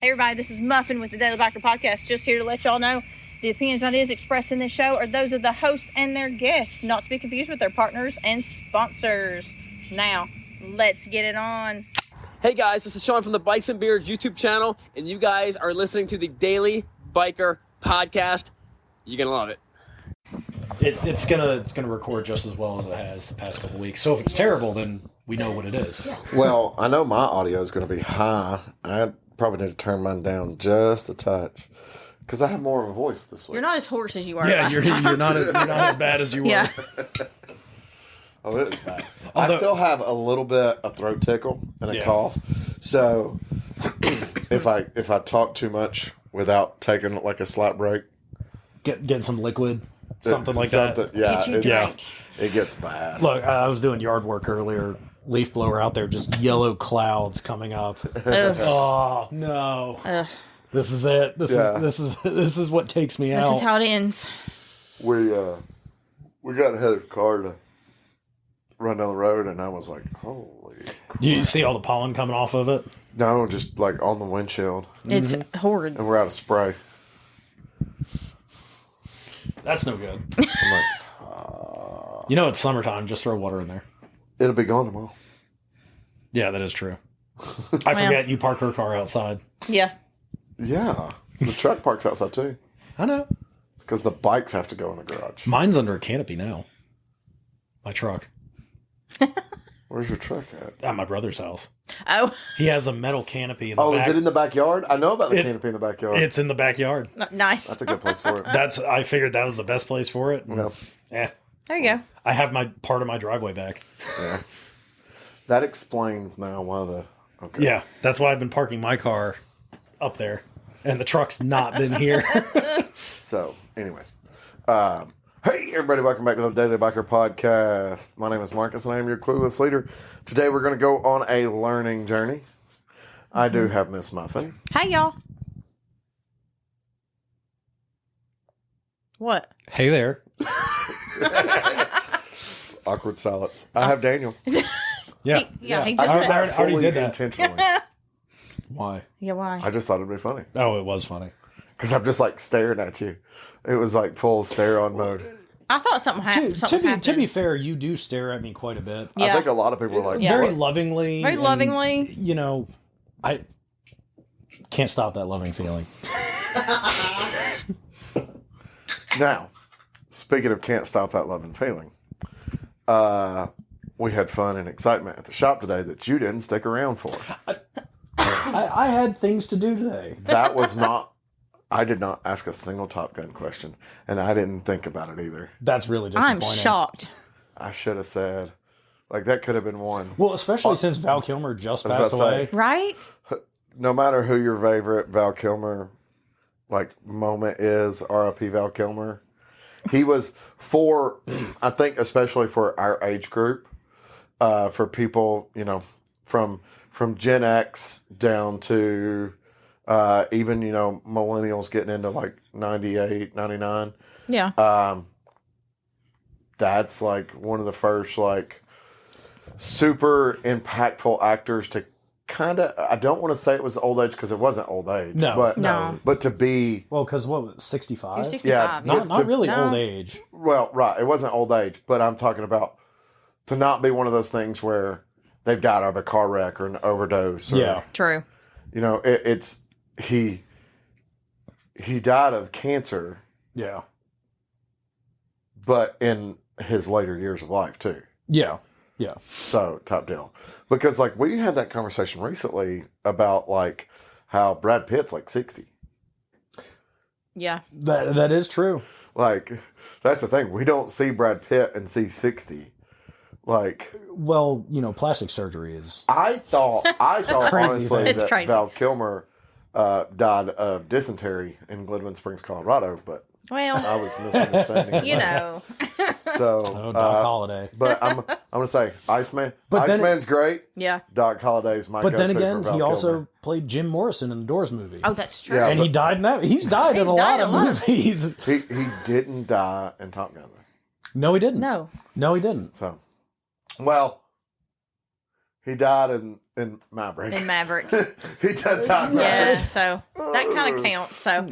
Hey everybody, this is Muffin with the Daily Biker Podcast. Just here to let y'all know the opinions and ideas expressed in this show are those of the hosts and their guests, not to be confused with their partners and sponsors. Now, let's get it on. Hey guys, this is Sean from the Bikes and Beards YouTube channel, and you guys are listening to the Daily Biker Podcast. You're gonna love it. It's gonna record just as well as it has the past couple weeks. So if it's terrible, then we know what it is. Well, I know my audio is going to be high. I probably need to turn mine down just a touch because I have more of a voice this week. You're not as hoarse as you were Yeah, last you're time. not as bad as you were. Yeah. Oh, it is bad. I still have a little bit of throat tickle and a cough. So if I talk too much without taking like a slight break, Get some liquid, something like that. Yeah, Get you a drink. it gets bad. Look, I was doing yard work earlier. Leaf blower out there, just yellow clouds coming up. Oh no! This is it. This is what takes me out. This is how it ends. We got ahead of the car to run down the road, and I was like, "Holy!" You see all the pollen coming off of it? No, just like on the windshield. It's horrid. And we're out of spray. That's no good. I'm like, You know it's summertime. Just throw water in there. it'll be gone tomorrow. Yeah, that is true. I forget you park her car outside. Yeah. Yeah, the truck parks outside too. I know. It's because the bikes have to go in the garage. Mine's under a canopy now. My truck. Where's your truck at? At my brother's house. Oh. He has a metal canopy in the Oh, back. is it in the backyard? I know about the It's- canopy in the backyard. It's in the backyard. Nice. That's a good place for it. I figured that was the best place for it. Yeah. Yeah. There you go. I have my part of my driveway back. Yeah. That explains now why the... Okay. Yeah. That's why I've been parking my car up there. And the truck's not been here. So, anyways. Hey, everybody. Welcome back to the Daily Biker Podcast. My name is Marcus, and I am your clueless leader. Today, we're going to go on a learning journey. I do have Miss Muffin. Hey, y'all. What? Hey there. Awkward silence. I have Daniel. Yeah. He just I said- did that I already fully did that. intentionally. Why? Yeah, why? I just thought it'd be funny. Oh, it was funny. Because I'm just like staring at you. It was like full stare on mode. I thought something happened. To be fair, you do stare at me quite a bit. Yeah. I think a lot of people are like, Yeah. Very what? lovingly. Very and, lovingly. You know, I can't stop that loving feeling. Now, speaking of can't stop that love and feeling, we had fun and excitement at the shop today that you didn't stick around for. I had things to do today. That was not, I did not ask a single Top Gun question, and I didn't think about it either. That's really disappointing. I'm shocked. I should have said, like, that could have been one. Well, especially since Val Kilmer just I was passed about to away. say. Right? No matter who your favorite Val Kilmer, like, moment is, R.I.P. Val Kilmer, he was for, I think, especially for our age group, for people, you know, from Gen X down to even, you know, millennials getting into like 98, 99. Yeah. That's like one of the first like super impactful actors to kind of, I don't want to say it was old age because it wasn't old age. No. But to be, Well, because what was it, 65? You're 65. Yeah, Not really No. old age. well, right, it wasn't old age, but I'm talking about to not be one of those things where they've died of a car wreck or an overdose. Or, Yeah. True. You know, it's he died of cancer, Yeah. but in his later years of life too. Yeah. Yeah. So top deal. Because like we had that conversation recently about like how Brad Pitt's like 60. Yeah. That is true. Like that's the thing. We don't see Brad Pitt and see 60. Like Well, you know, plastic surgery is. I thought Crazy honestly thing. It's that crazy. Val Kilmer died of dysentery in Glenwood Springs, Colorado, but Well, I was misunderstanding. you know. So, Oh, Doc Holliday. but I'm gonna say Iceman. But then- Iceman's great. Yeah. Doc Holliday's my. But then go-to again, for Val he also Kilmer. played Jim Morrison in the Doors movie. Oh, that's true. Yeah. and he died in that. He's died in a lot of movies. He didn't die in Top Gun though. No, he didn't. No. No, he didn't. So, well, He died in Maverick. In Maverick. He does die in Yeah, Maverick. so that kind of counts. So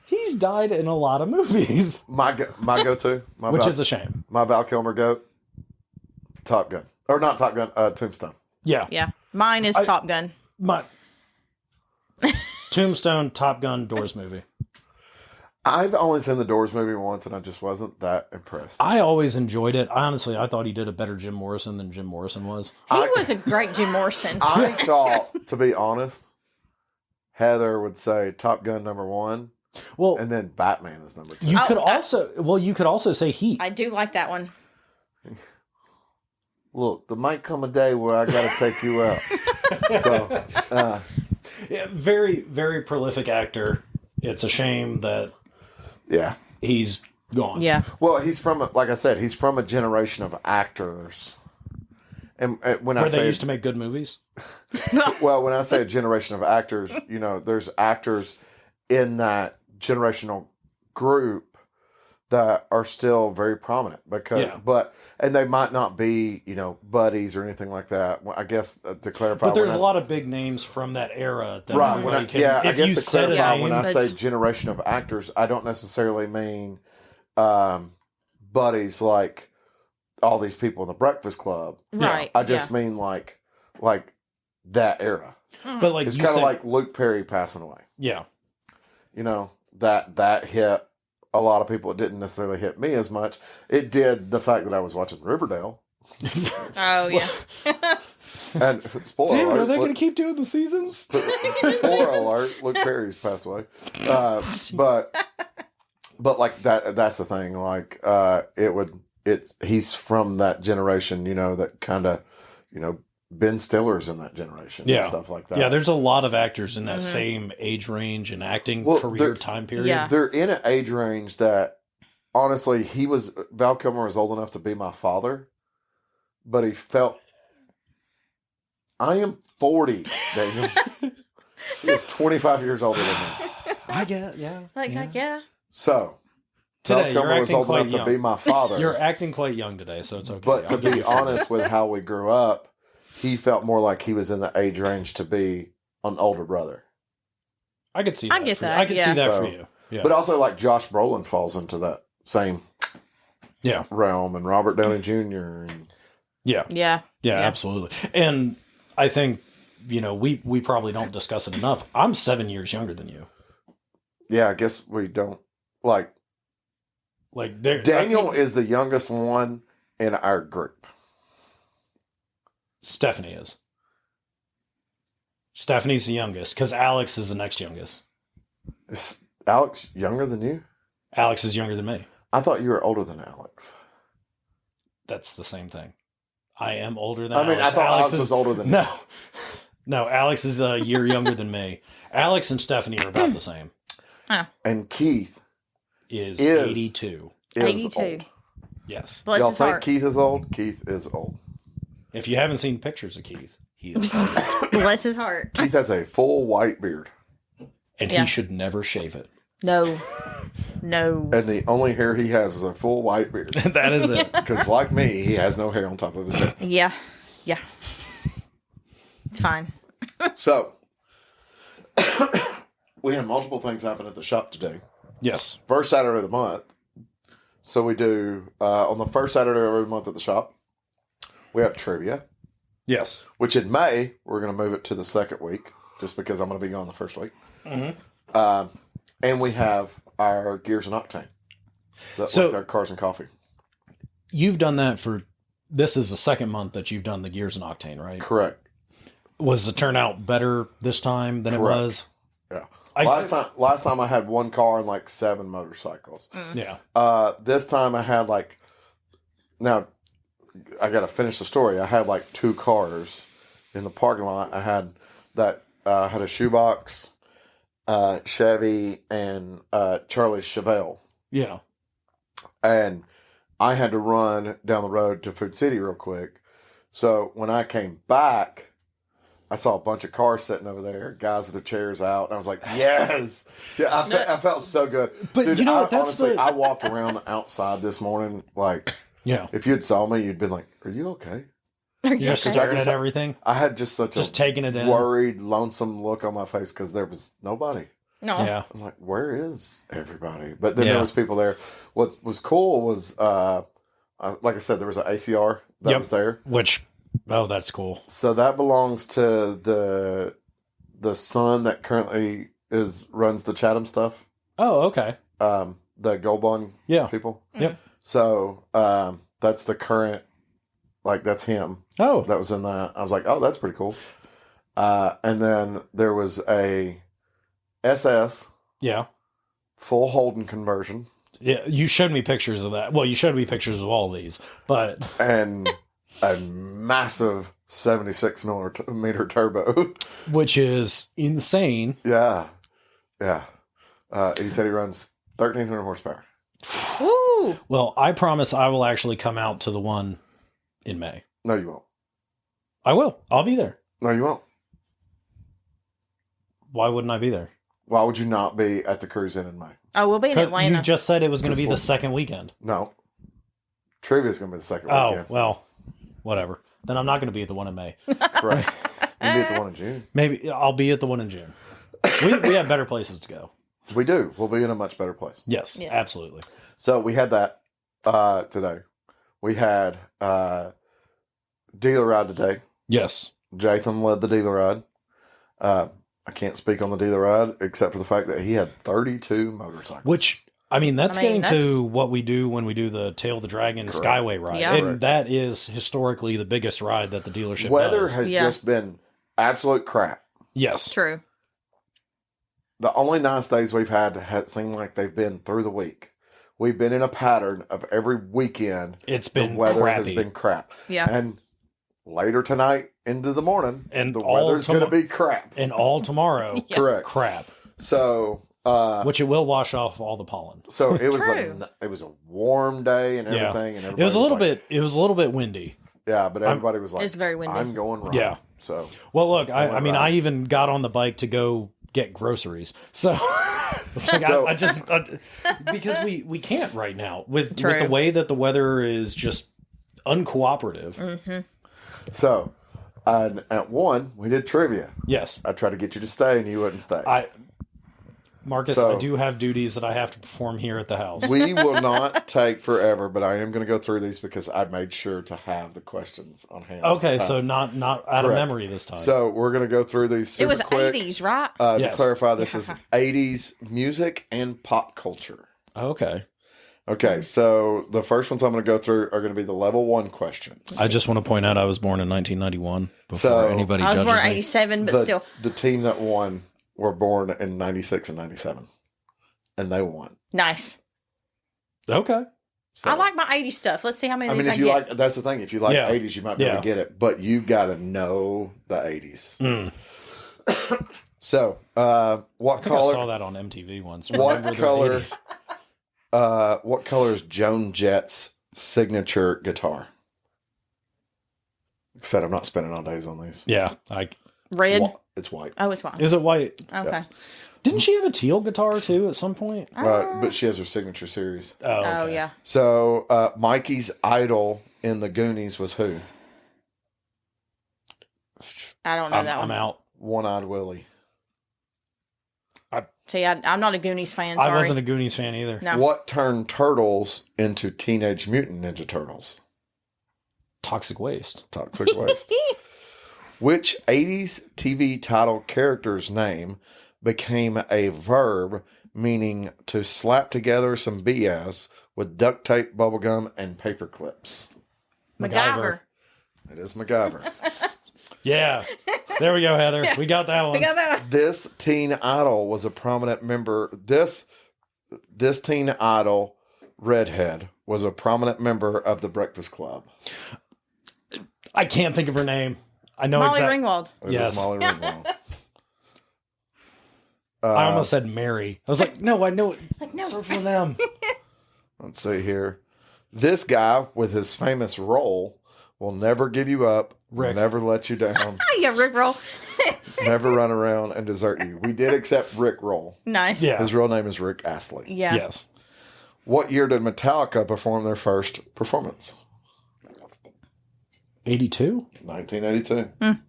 He's died in a lot of movies. My go-to. Which is a shame. My Val Kilmer goat. Top Gun. Or not Top Gun, Tombstone. Yeah. yeah, mine is Top Gun. My Tombstone, Top Gun, Doors movie. I've only seen the Doors movie once, and I just wasn't that impressed. I always enjoyed it. Honestly, I thought he did a better Jim Morrison than Jim Morrison was. He was a great Jim Morrison. I thought, to be honest, Heather would say Top Gun #1, Well, and then Batman is #2. you could also say Heat. I do like that one. Look, there might come a day where I got to take you out. So, Yeah, very, very prolific actor. It's a shame that yeah. he's gone. Yeah. Well, he's from, like I said, he's from a generation of actors. And when I Where say they used to make good movies. well, when I say a generation of actors, you know, there's actors in that generational group that are still very prominent and they might not be, you know, buddies or anything like that. I guess to clarify, But there's a lot of big names from that era. That right. everybody can, I if guess you to said a clarify, name, when I say generation of actors, I don't necessarily mean buddies like all these people in the Breakfast Club. Right. I just mean like that era. but like It's you kind of said- like Luke Perry passing away. yeah. You know, that hit a lot of people. It didn't necessarily hit me as much. It did the fact that I was watching Riverdale. Oh yeah. And spoiler Damn, alert, are they going to keep doing the seasons? spoiler alert, Luke Perry's passed away. But like that's the thing. Like he's from that generation, you know, that kind of, you know, Ben Stiller's in that generation and stuff like that. Yeah, there's a lot of actors in that same age range and acting career time period. Yeah. They're in an age range that, honestly, Val Kilmer was old enough to be my father, but he felt, I am 40, Daniel. He is 25 years older than me. I get, yeah. Yeah. So, Today, Val you're Kilmer was acting old quite enough young. to be my father. You're acting quite young today, so it's okay. But to I'll give be you credit. honest with how we grew up, he felt more like he was in the age range to be an older brother. I could see that. I get for you. that, I could see yeah. that So- for you. Yeah. But also, like, Josh Brolin falls into that same yeah. realm, and Robert Downey Jr. And Yeah. Yeah. Yeah, absolutely. And I think, you know, we probably don't discuss it enough. I'm 7 years younger than you. yeah, I guess we don't like. Like Daniel is the youngest one in our group. Stephanie is. Stephanie's the youngest because Alex is the next youngest. Is Alex younger than you? Alex is younger than me. I thought you were older than Alex. That's the same thing. I am older than I mean, Alex. I thought Alex was older than No. No, Alex is a year younger than me. Alex and Stephanie are about the same. And Keith Is 82. is 82. old. Yes. Bless Y'all his think heart. Keith is old? Keith is old. If you haven't seen pictures of Keith, he is old. Bless his heart. Keith has a full white beard. And Yeah. he should never shave it. No. No. And the only hair he has is a full white beard. That is it. Because, like me, he has no hair on top of his head. Yeah. Yeah. It's fine. So, we had multiple things happen at the shop today. Yes. First Saturday of the month. So we do, on the first Saturday of every month at the shop, we have trivia, Yes. which in May, we're going to move it to the second week, just because I'm going to be gone the first week. And we have our Gears and Octane. With our Cars and Coffee. You've done that this is the second month that you've done the Gears and Octane, right? Correct. Was the turnout better this time than Correct. it was? Yeah. Last time I had one car and like 7 motorcycles. Yeah. This time I had now I got to finish the story. I had like 2 cars in the parking lot. I had had a shoebox, Chevy, and Charlie Chevelle. Yeah. And I had to run down the road to Food City real quick. So when I came back, I saw a bunch of cars sitting over there, guys with their chairs out, and I was like, "Yes!" Yeah, I felt so good. But dude, you know what? That's honestly, I walked around outside this morning, like Yeah. If you'd saw me, you'd been like, "Are you okay?" Are You're just okay? staring at everything. I had just such Just a taking it in. worried, lonesome look on my face because there was nobody. No. Yeah. I was like, "Where is everybody?" But then Yeah. there was people there. What was cool was, like I said, there was an ACR that was there. Which, that's cool. So that belongs to the son that currently runs the Chatham stuff. Oh, okay. The Gold Bond people. Yep. So that's the current, like that's him. Oh. That was in that. I was like, oh, that's pretty cool. And then there was a SS. Yeah. Full Holden conversion. Yeah, you showed me pictures of that. Well, you showed me pictures of all these, but and a massive 76 millimeter turbo, which is insane. Yeah. He said he runs 1,300 horsepower. Woo! Well, I promise I will actually come out to the one in May. No, you won't. I will. I'll be there. No, you won't. Why wouldn't I be there? Why would you not be at the cruise in May? Oh, we'll be in Atlanta. You just said it was going to be the second weekend. No. Trivia's going to be the second Oh, weekend. well, whatever. Then I'm not going to be at the one in May. Correct. You'll be at the one in June. Maybe I'll be at the one in June. We have better places to go. We do. We'll be in a much better place. Yes. Absolutely. So we had that today. We had dealer ride today. Yes. Jathan led the dealer ride. I can't speak on the dealer ride except for the fact that he had 32 motorcycles. Which, that's getting to what we do when we do the Tail of the Dragon Skyway ride. Yeah. And that is historically the biggest ride that the dealership Weather does. has just been absolute crap. Yes. True. The only nice days we've had seemed like they've been through the week. We've been in a pattern of every weekend. It's been the weather crappy. has been crap. Yeah. And later tonight into the morning, and the weather's going to be crap. And all tomorrow, Correct. Crap. So, which it will wash off all the pollen. So it was True. it was a warm day and everything, and it was a little bit windy. Yeah, but everybody was like, it's very windy. I'm going wrong. Yeah. So well, look, I even got on the bike to go get groceries. So it's like I just because we can't right now with the way that the weather is just uncooperative. Mm-hmm. So at 1 we did trivia. Yes, I tried to get you to stay and you wouldn't stay. Marcus, I do have duties that I have to perform here at the house. We will not take forever, but I am going to go through these because I made sure to have the questions on hand. Okay, so not out of memory this time. So we're going to go through these super quick. It was 80s, right? To clarify, this is 80s music and pop culture. Okay. Okay, so the first ones I'm going to go through are going to be the level 1 questions. I just want to point out I was born in 1991 before So, anybody I was judges born in me. 87, but still. The team that won were born in 96 and 97, and they won. Nice. Okay. So, I like my 80s stuff. Let's see how many of these if I you get. like, that's the thing. If you like 80s, you might be able to get it, but you got to know the 80s. So, what I think color? I saw that on MTV once. What Remember the color? 80s? What color is Joan Jett's signature guitar? Like I said, I'm not spending all days on these. Yeah, Red? It's white. Oh, it's white. Is it white? Okay. Yeah. Didn't she have a teal guitar too at some point? Right, but she has her signature series. Oh, okay. Oh, yeah. So, Mikey's idol in the Goonies was who? I don't know that one. I'm out. One-Eyed Willie. See, I'm not a Goonies fan. Sorry. I wasn't a Goonies fan either. No. What turned turtles into Teenage Mutant Ninja Turtles? Toxic waste. Toxic waste. Which 80s TV title character's name became a verb meaning to slap together some BS with duct tape, bubblegum, and paper clips? MacGyver. It is MacGyver. Yeah. There we go, Heather. We got that one. We got that one. This teen idol was a prominent member. This teen idol, redhead, was a prominent member of the Breakfast Club. I can't think of her name. I know Molly exactly. Ringwald. It is Molly Ringwald. I almost said Mary. I was like, no, I know it. No. Serve for them. Let's see here. This guy with his famous role will never give you up, Rick. never let you down, Yeah, Rick Roll. never run around and desert you. We did accept Rick Roll. Nice. Yeah. His real name is Rick Astley. Yeah. Yes. What year did Metallica perform their first performance? 82? 1982.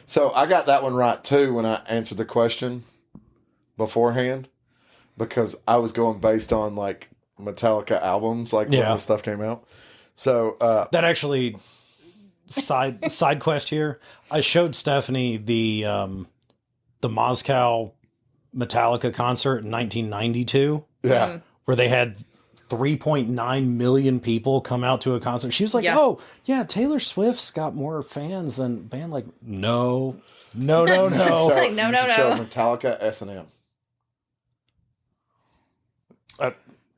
So I got that one right too when I answered the question beforehand, because I was going based on like Metallica albums, like when the stuff came out. So that actually side quest here. I showed Stephanie the Moscow Metallica concert in 1992. Yeah. Where they had 3.9 million people come out to a concert. She was like, "Oh, yeah, Taylor Swift's got more fans than band." Like, no. No. Show Metallica S&M.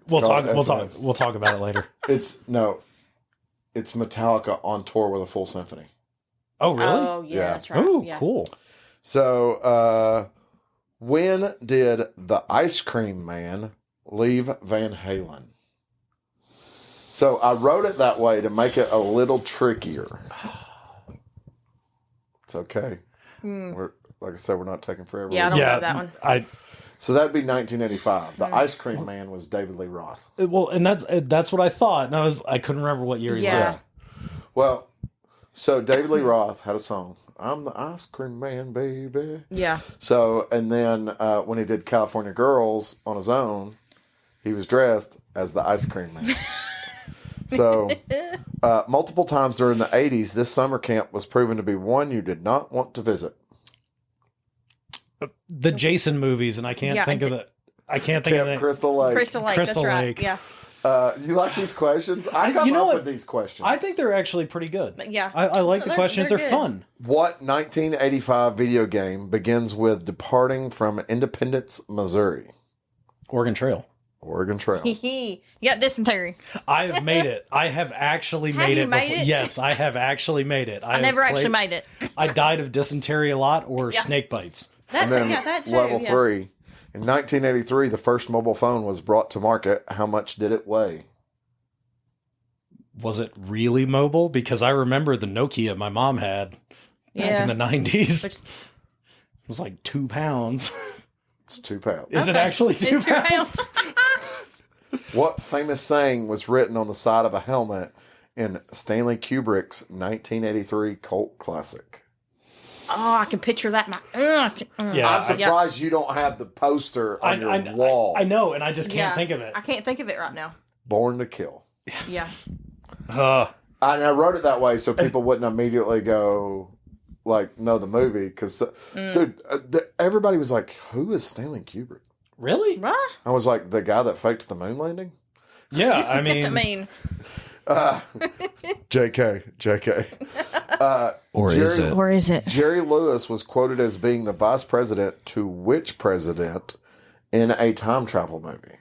We'll talk about it later. It's Metallica on tour with a full symphony. Oh, really? Oh, yeah, that's right. Oh, yeah. cool. So, when did the Ice Cream Man leave Van Halen? So I wrote it that way to make it a little trickier. It's okay. We're, like I said, we're not taking forever. Yeah, I don't know that one. So that'd be 1985. The Ice Cream Man was David Lee Roth. Well, and that's what I thought. And I couldn't remember what year he left. Well, so David Lee Roth had a song, "I'm the Ice Cream Man, baby." Yeah. So, and then when he did California Girls on his own, he was dressed as the Ice Cream Man. So, multiple times during the 80s, this summer camp was proven to be one you did not want to visit. The Jason movies, and I can't think of it. I can't think of it. Crystal Lake. Crystal Lake, Crystal that's Lake. right. Yeah. You like these questions? I come up with these questions. I think they're actually pretty good. Yeah. I like the questions. They're good. fun. What 1985 video game begins with departing from Independence, Missouri? Oregon Trail. Oregon Trail. You got dysentery. I have made it. I have actually made it before. it? Yes, I have actually made it. I never actually made it. I died of dysentery a lot or snake bites. And then that too. level 3. In 1983, the first mobile phone was brought to market. How much did it weigh? Was it really mobile? Because I remember the Nokia my mom had back in the 90s. It was like 2 pounds. It's 2 pounds. Is it actually 2 pounds? What famous saying was written on the side of a helmet in Stanley Kubrick's 1983 cult classic? Oh, I can picture that. Yeah, I'm surprised you don't have the poster on your wall. I know, and I just can't think of it. I can't think of it right now. Born to Kill. Yeah. I wrote it that way so people wouldn't immediately go, like, know the movie. Because, dude, everybody was like, who is Stanley Kubrick? Really? What? I was like, the guy that faked the moon landing? Yeah, I mean... JK. Or is it? Jerry Lewis was quoted as being the vice president to which president in a time travel movie?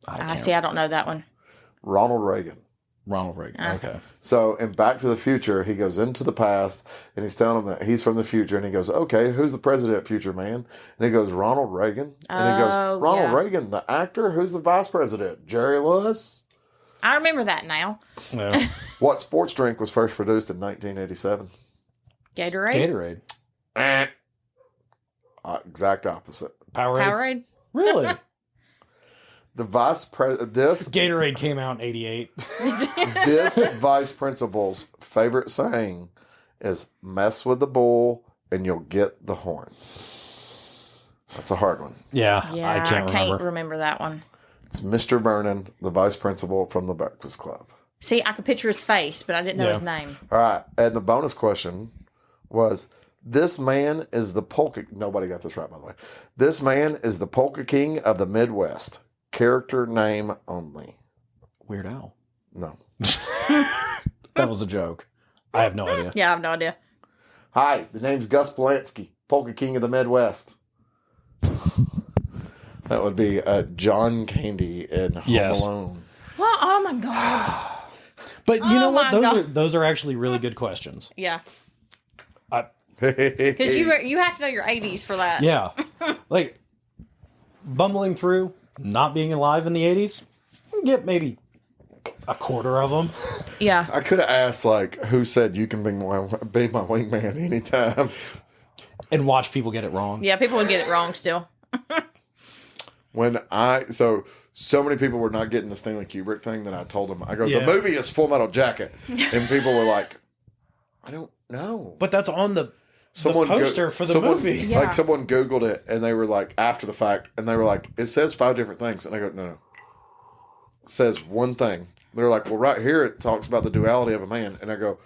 I see. I don't know that one. Ronald Reagan. Okay. So in Back to the Future, he goes into the past and he's telling him that he's from the future, and he goes, "Okay, who's the president, future man?" And he goes, "Ronald Reagan." And he goes, "Ronald Reagan, the actor? Who's the vice president? Jerry Lewis?" I remember that now. Yeah. What sports drink was first produced in 1987? Gatorade. Exact opposite. Powerade. Really? The vice president. This Gatorade came out in 88. This vice principal's favorite saying is "mess with the bull and you'll get the horns." That's a hard one. Yeah, I can't remember that one. It's Mr. Vernon, the vice principal from the Breakfast Club. See, I could picture his face, but I didn't know his name. All right, and the bonus question was, this man is the polka... Nobody got this right, by the way. This man is the polka king of the Midwest. Character name only. Weird Al. No. That was a joke. I have no idea. Yeah, I have no idea. Hi, the name's Gus Polanski, polka king of the Midwest. That would be John Candy in Home Alone. Well, oh my God. But you know what? Those are actually really good questions. Yeah. Because you have to know your 80s for that. Yeah. Like, bumbling through, not being alive in the 80s, you can get maybe a quarter of them. Yeah. I could have asked, like, who said you can be my wingman anytime? And watch people get it wrong. Yeah, people would get it wrong still. So many people were not getting the Stanley Kubrick thing that I told them. I go, the movie is Full Metal Jacket, and people were like, I don't know, but that's on the poster for the movie. Yeah. Like someone Googled it, and they were like, after the fact, and they were like, it says 5 different things, and I go, no, it says one thing. They're like, well, right here it talks about the duality of a man, and I go,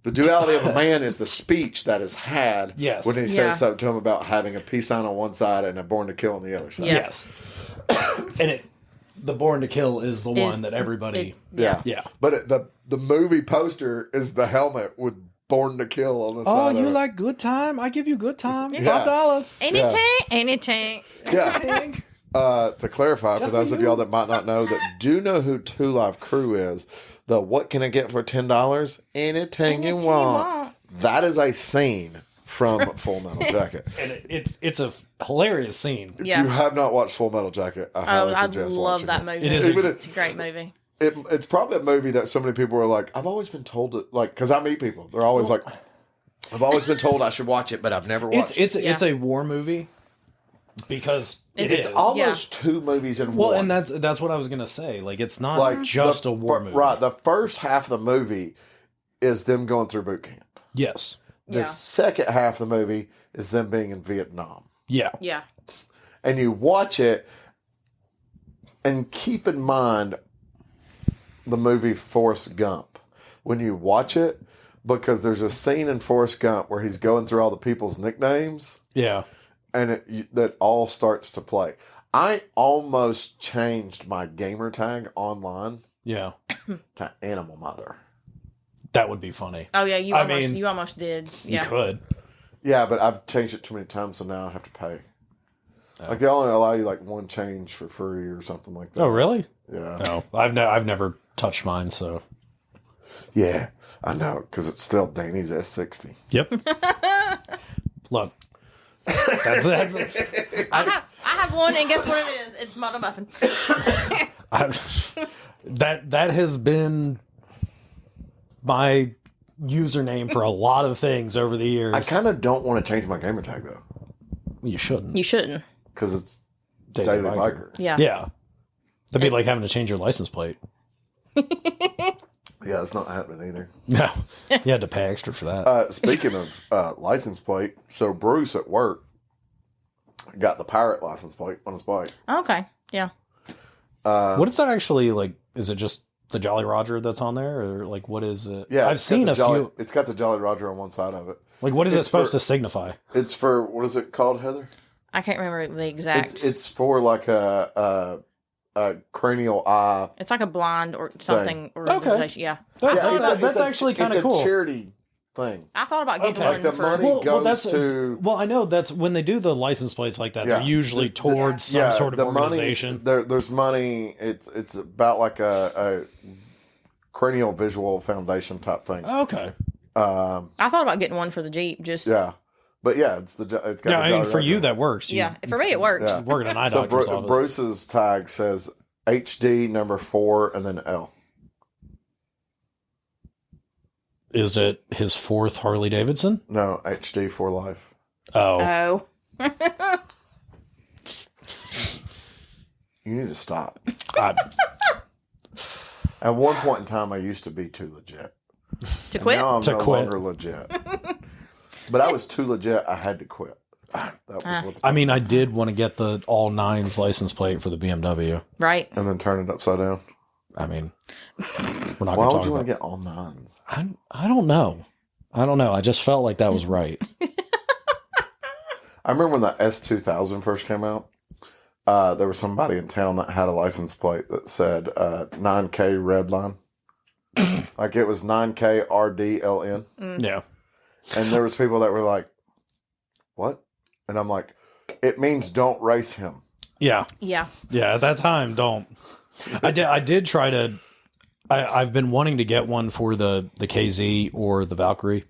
the duality of a man is the speech that is had when he says something to him about having a peace sign on one side and a born to kill on the other side. Yeah. Yes. And the Born to Kill is the one that everybody... Yeah. But the movie poster is the helmet with Born to Kill on the side. Oh, you like good time? I give you good time. Yeah. $5. Anything. Yeah. To clarify, for those of y'all that might not know, that do know who Two Live Crew is, the what can I get for $10? Anything you want. That is a scene from Full Metal Jacket. And it's a hilarious scene. If you have not watched Full Metal Jacket, I highly suggest I love watching that it. movie. It's a great movie. It's probably a movie that so many people are like, I've always been told to, like, because I meet people. They're always like, I've always been told I should watch it, but I've never watched it. It's a war movie because it's almost two movies in one. Well, and that's what I was going to say. Like, it's not like just a war movie. Right. The first half of the movie is them going through boot camp. Yes. The second half of the movie is them being in Vietnam. Yeah. Yeah. And you watch it and keep in mind the movie Forrest Gump when you watch it, because there's a scene in Forrest Gump where he's going through all the people's nicknames. Yeah. And that all starts to play. I almost changed my gamer tag online to Animal Mother. That would be funny. Oh, yeah. You almost did. Yeah. You could. Yeah, but I've changed it too many times, so now I have to pay. Like, they only allow you, like, one change for free or something like that. Oh, really? Yeah. No, I've never touched mine, so. Yeah, I know, because it's still Danny's S60. Yep. Look. That's it. I have one, and guess what it is? It's Mother Muffin. That has been my username for a lot of things over the years. I kind of don't want to change my gamer tag, though. You shouldn't. You shouldn't. Because it's Daily Biker. Yeah. Yeah. That'd be like having to change your license plate. Yeah, it's not happening either. No. You had to pay extra for that. Speaking of license plate, so Bruce at work got the pirate license plate on his bike. Okay. Yeah. What is that actually like? Is it just the Jolly Roger that's on there, or like what is it? Yeah, I've seen few. It's got the Jolly Roger on one side of it. Like, what is it supposed to signify? It's for, what is it called, Heather? I can't remember the exact. It's for like a cranial eye. It's like a blind or something organization. Yeah. That's actually kind of cool. It's a charity thing. I thought about getting Like one the money goes to. Well, I know that's when they do the license plates like that. They're usually towards some sort of organization. There's money. It's about like a cranial visual foundation type thing. Okay. I thought about getting one for the Jeep. But yeah, it's got. Yeah, I mean, for you that works. For me it works. Yeah. Working at an eye doctor's office. Bruce's tag says HD number 4 and then L. Is it his 4th Harley Davidson? No, HD for life. Oh. You need to stop. At one point in time, I used to be too legit. To quit? Now I'm no longer legit. But I was too legit. I had to quit. That was what I mean, I did want to get the all 9s license plate for the BMW. Right. And then turn it upside down. I mean, we're not Why going to would you talk want about to get all 9s? I don't know. I just felt like that was right. I remember when the S2000 first came out. There was somebody in town that had a license plate that said 9K red line. Like it was 9K RDLN. Yeah. And there was people that were like, what? And I'm like, it means don't race him. Yeah. Yeah. Yeah, at that time, don't. I did try to... I've been wanting to get one for the KZ or the Valkyrie.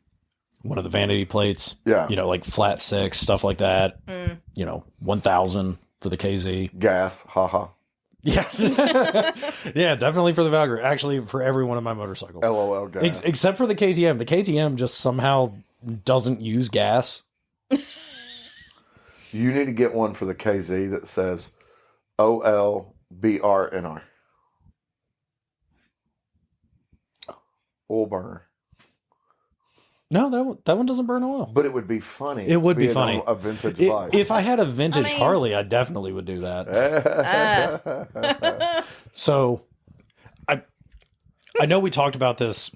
One of the vanity plates. Yeah. You know, like flat 6, stuff like that. 1,000 for the KZ. Gas. Haha. Yeah. Yeah, definitely for the Valkyrie. Actually, for every one of my motorcycles. LOL gas. Except for the KTM. The KTM just somehow doesn't use gas. You need to get one for the KZ that says OLBRNR. Oil burner. No, that one doesn't burn oil. But it would be funny. It would be funny. A vintage bike. If I had a vintage Harley, I definitely would do that. So, I know we talked about this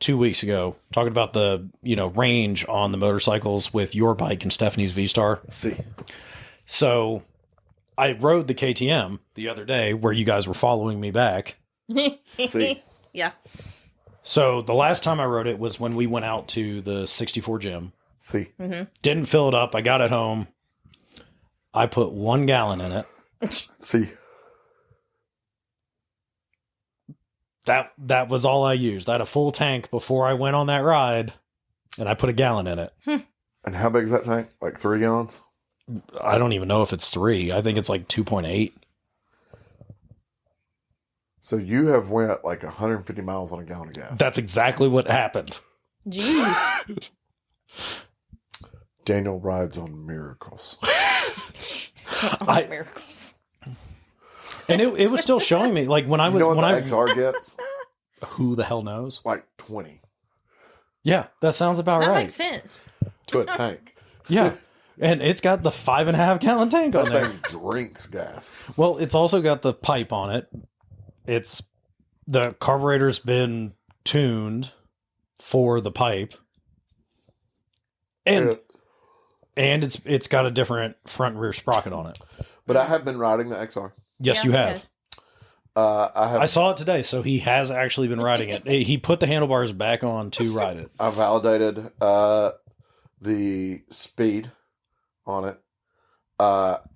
2 weeks ago, talking about the range on the motorcycles with your bike and Stephanie's V-Star. See. So, I rode the KTM the other day where you guys were following me back. See. Yeah. So the last time I rode it was when we went out to the 64 gym. See. Mm-hmm. Didn't fill it up. I got it home. I put 1 gallon in it. See. That was all I used. I had a full tank before I went on that ride, and I put 1 gallon in it. And how big is that tank? Like 3 gallons? I don't even know if it's 3. I think it's like 2.8. So you have went like 150 miles on a gallon of gas. That's exactly what happened. Jeez. Daniel rides on miracles. Miracles. And it was still showing me, like when I was... You know what when the XR gets? Who the hell knows? Like 20. Yeah, that sounds about That right. makes sense. To a tank. Yeah. And it's got the 5.5 gallon tank on That there. thing drinks gas. Well, it's also got the pipe on it. It's the carburetor's been tuned for the pipe, and it's got a different front and rear sprocket on it. But I have been riding the XR. Yes, Yeah, you he have. has. I saw it today, so he has actually been riding it. He put the handlebars back on to ride it. I validated the speed on it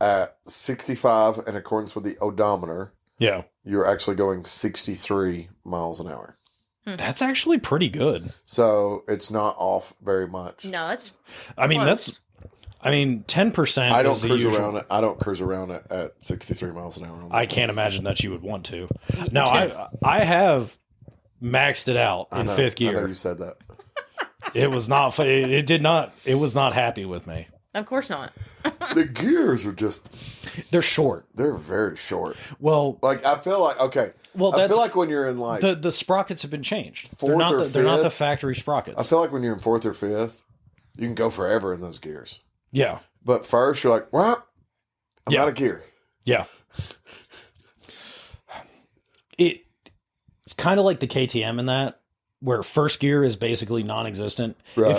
at 65 in accordance with the odometer. Yeah. You're actually going 63 miles an hour. That's actually pretty good. So it's not off very much. No, it's. I mean, close. 10%. I don't is the cruise usual. around it. I don't cruise around it at 63 miles an hour. I can't imagine that you would want to. Now, I have maxed it out in fifth I know gear. you said that. It was not. It was not happy with me. Of course not. The gears are just. They're short. They're very short. Well, Like I feel like I feel like when you're in like the sprockets have been changed. Fourth or They're not the fifth? factory I sprockets. feel like when you're in 4th or 5th, you can go forever in those gears. Yeah, But first you're like, well, I'm Yeah. out of gear. yeah. It's kind of like the KTM in that, where first gear is basically non-existent. Right.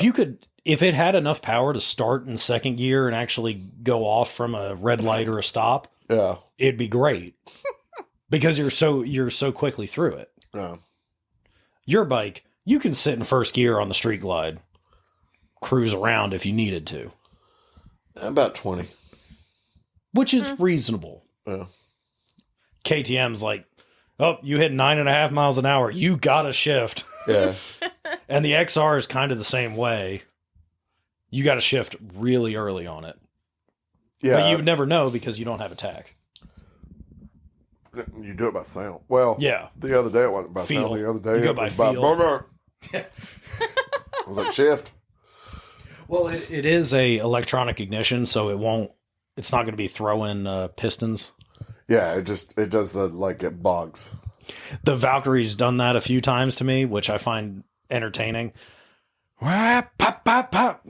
If it had enough power to start in second gear and actually go off from a red light or a stop, Yeah. it'd be great. Because you're so quickly through it. Yeah. Your bike, you can sit in first gear on the street glide, cruise around if you needed to, About 20. which is reasonable. Yeah. KTM's like, oh, you hit 9.5 miles an hour, you gotta shift. Yeah. And the XR is kind of the same way. You gotta shift really early on it. Yeah. But you would never know because you don't have a tack. You do it by sound. Well, Yeah. the other day it wasn't by Feel. sound. The other You day go it by was by feel. burr. I was like, shift. Well, it is a electronic ignition, so it's not going to be throwing pistons. Yeah, it does it bogs. The Valkyrie's done that a few times to me, which I find entertaining. Wah, pop, pop, pop.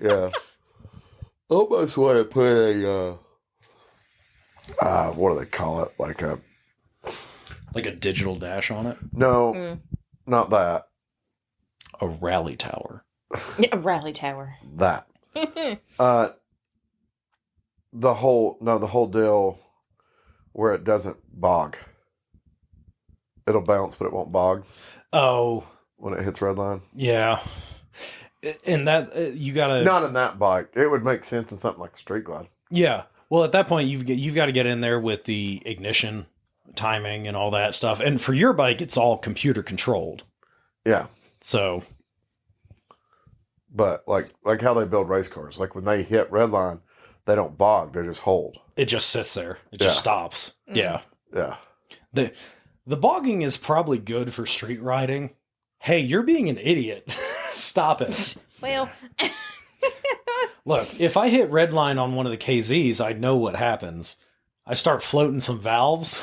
Yeah. Almost want to put a what do they call it? Like a Like a digital dash on it. no, not that. A rally tower. Yeah, a rally tower. That. The whole deal where it doesn't bog. It'll bounce, but it won't bog Oh, when it hits red line. yeah. And that you gotta Not in that bike. It would make sense in something like the Street Glide. Yeah. Well, at that point, you've got to get in there with the ignition timing and all that stuff. And for your bike, it's all computer controlled. Yeah, So but like how they build race cars. Like when they hit red line, they don't bog. They just hold. it just sits there. It just Yeah. stops. Yeah. Yeah. The bogging is probably good for street riding. Hey, you're being an idiot. Stop it. Well, Look, if I hit red line on one of the KZs, I know what happens. I start floating some valves.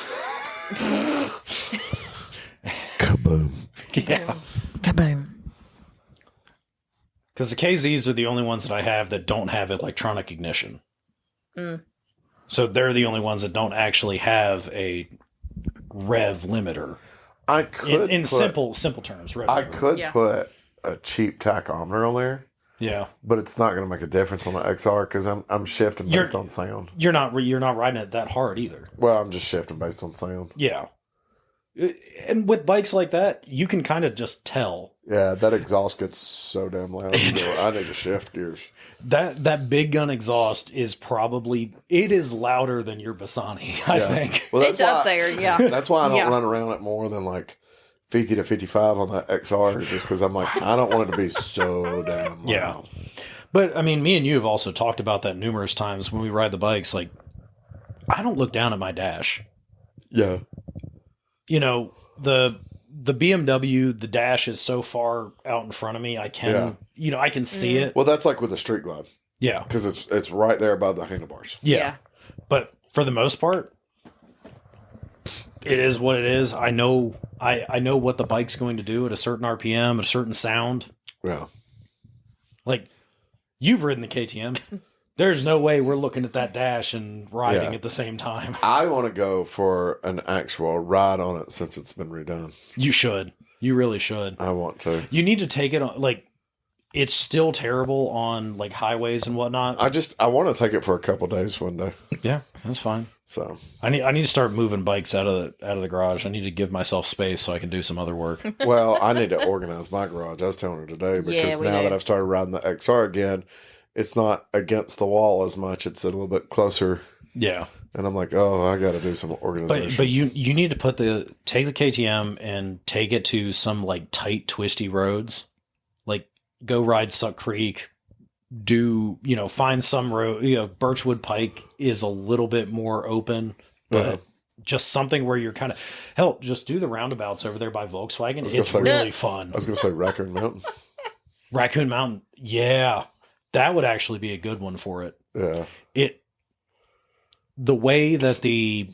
Kaboom. Yeah. Kaboom. Because the KZs are the only ones that I have that don't have electronic ignition. So they're the only ones that don't actually have a rev limiter. I could in simple terms. Rev I limiter. could put a cheap tachometer on there. Yeah, but it's not going to make a difference on the XR because I'm shifting based on sound. You're not riding it that hard either. Well, I'm just shifting based on sound. Yeah, and with bikes like that, you can kind of just tell. Yeah, that exhaust gets so damn loud. I need to shift gears. That big gun exhaust is louder than your Bassani. I think. Well, it's up there. Yeah, that's why I don't run around it more than like 50 to 55 on that XR, just because I'm like, I don't want it to be so damn loud. Yeah. But I mean, me and you have also talked about that numerous times when we ride the bikes. Like, I don't look down at my dash. Yeah. You know, the BMW, the dash is so far out in front of me. I can see it. Well, that's like with a street glide. Yeah. Because it's right there above the handlebars. Yeah. But for the most part, it is what it is. I know what the bike's going to do at a certain RPM, at a certain sound. Yeah. Like, you've ridden the KTM. There's no way we're looking at that dash and riding at the same time. I want to go for an actual ride on it since it's been redone. You should. You really should. I want to. You need to take it on, like, it's still terrible on, like, highways and whatnot. I want to take it for a couple days one day. Yeah, that's fine. So I need to start moving bikes out of the garage. I need to give myself space so I can do some other work. Well, I need to organize my garage. I was telling her today because now that I've started riding the XR again, it's not against the wall as much. It's a little bit closer. Yeah. And I'm like, oh, I got to do some organization. But you need to take the KTM and take it to some like tight, twisty roads. Like go ride Suck Creek. Find some road. Birchwood Pike is a little bit more open, but just something where you're kind of just do the roundabouts over there by Volkswagen. It's really fun. I was going to say Raccoon Mountain. Raccoon Mountain, yeah, that would actually be a good one for it. Yeah, the way that the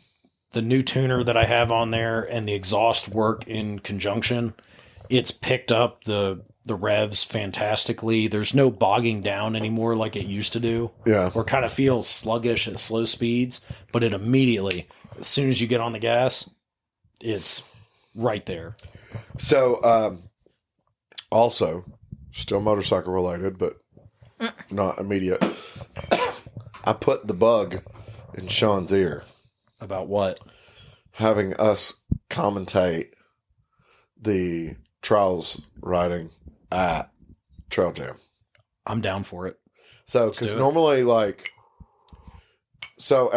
new tuner that I have on there and the exhaust work in conjunction, it's picked up the revs fantastically. There's no bogging down anymore like it used to do. Yeah. Or kind of feels sluggish at slow speeds, but it immediately, as soon as you get on the gas, it's right there. So, also, still motorcycle related, but not immediate. I put the bug in Sean's ear. About what? Having us commentate the trials riding at Trail Jam. I'm down for it. So, because normally, at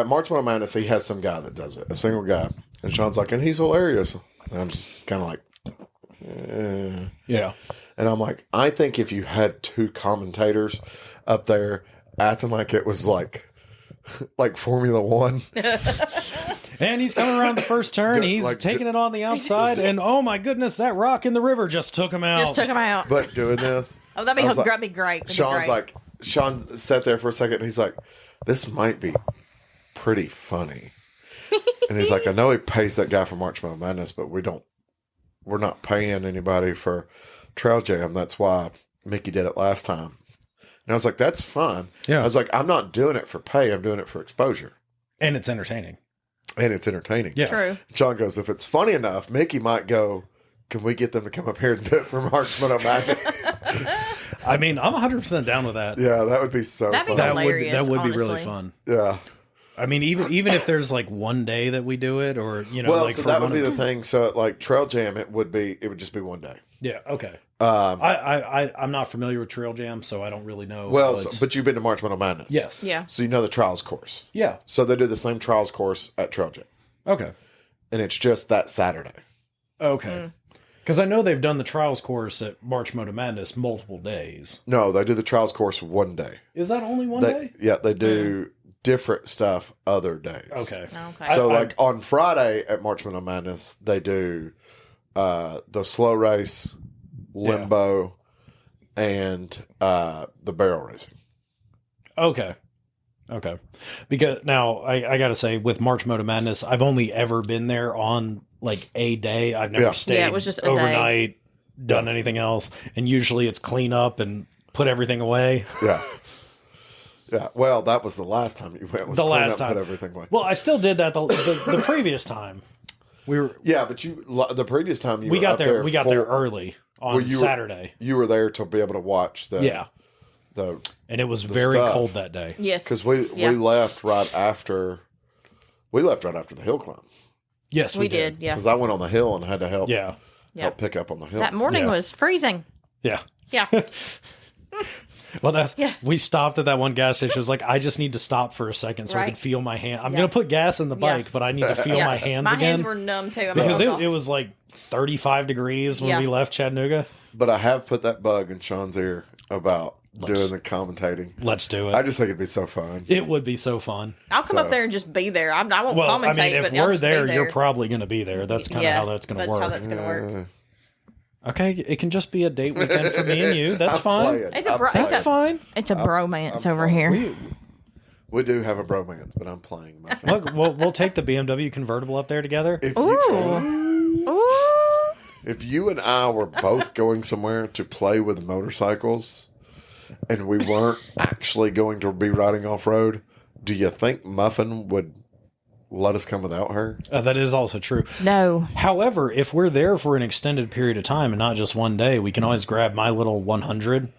March Moto Madness, he has some guy that does it, a single guy. And Sean's like, and he's hilarious. And I'm just kind of like, yeah. And I'm like, I think if you had two commentators up there acting like it was like Formula One. And he's coming around the first turn. He's taking it on the outside. And oh my goodness, that rock in the river just took him out. But doing this. Oh, that'd be great. Sean sat there for a second and he's like, this might be pretty funny. And he's like, I know he pays that guy for March Moto Madness, but we're not paying anybody for Trail Jam. That's why Mickey did it last time. And I was like, that's fun. Yeah. I was like, I'm not doing it for pay. I'm doing it for exposure. And it's entertaining. Yeah. True. John goes, if it's funny enough, Mickey might go, can we get them to come up here and do it for March Moto Madness? I mean, I'm 100% down with that. Yeah, that would be so That'd fun. be hilarious, that would be honestly. really fun. Yeah. I mean, even if there's like one day that we do it, or so that would be the thing. So like Trail Jam, it would just be one day. Yeah. Okay. I'm not familiar with Trail Jam, so I don't really know. Well, but you've been to March Moto Madness. Yes. Yeah. So you know the trials course. Yeah. So they do the same trials course at Trail Jam. Okay. And it's just that Saturday. Okay. Because I know they've done the trials course at March Moto Madness multiple days. No, they do the trials course one day. Is that only one day? Yeah, they do different stuff other days. Okay. So on Friday at March Moto Madness, they do the slow race, limbo, and the barrel racing. Okay. Because now I got to say, with March Moto Madness, I've only ever been there on like a day. I've never stayed it was just a overnight, done anything else. And usually it's clean up and put everything away. Yeah. Yeah. Well, that was the last time you went. Was The clean last up, time. Put everything away. Well, I still did that the previous time. We were. Yeah, but the previous time We got there. We got there early on Saturday. You were there to be able to watch the and it was very stuff. cold that day. Yes, because we left right after the hill climb. Yes, we did. Yeah, because I went on the hill and had to help. Yeah. Help pick up on the hill. That morning was freezing. Yeah. Yeah. Well, we stopped at that one gas station. It was like, I just need to stop for a second so I can feel my hand. I'm going to put gas in the bike, but I need to feel my hands again. My hands were numb too. Because it was like 35 degrees when we left Chattanooga. But I have put that bug in Sean's ear about doing the commentating. Let's do it. I just think it'd be so fun. It would be so fun. I'll come up there and just be there. I won't Well, commentate. I mean, if but I'll we're just be there, you're probably going to be there. That's kind of how that's going to work. That's how that's going to work. Okay, it can just be a date weekend for me and you. That's fine. That's fine. It's a bromance over here. We do have a bromance, but I'm playing. Look, we'll take the BMW convertible up there together. If you and I were both going somewhere to play with motorcycles, and we weren't actually going to be riding off road, do you think Muffin would let us come without her? That is also true. No. However, if we're there for an extended period of time and not just one day, we can always grab my little 100.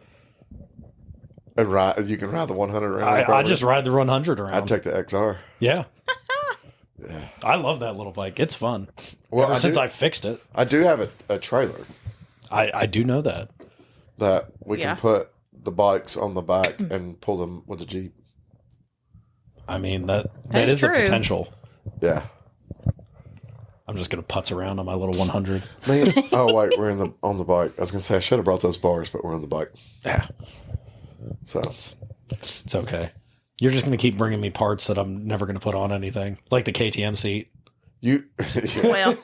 And ride. You can ride the 100 around. I just ride the 100 around. I'd take the XR. Yeah. Yeah. I love that little bike. It's fun. Well, Ever since I fixed it. I do have a trailer. I do know that. That we can put the bikes on the back and pull them with the Jeep. I mean, that is a potential. Yeah. I'm just going to putz around on my little 100. Man. Oh, wait, we're on the bike. I was going to say I should have brought those bars, but we're on the bike. Yeah. So it's okay. You're just going to keep bringing me parts that I'm never going to put on anything, like the KTM seat. Well,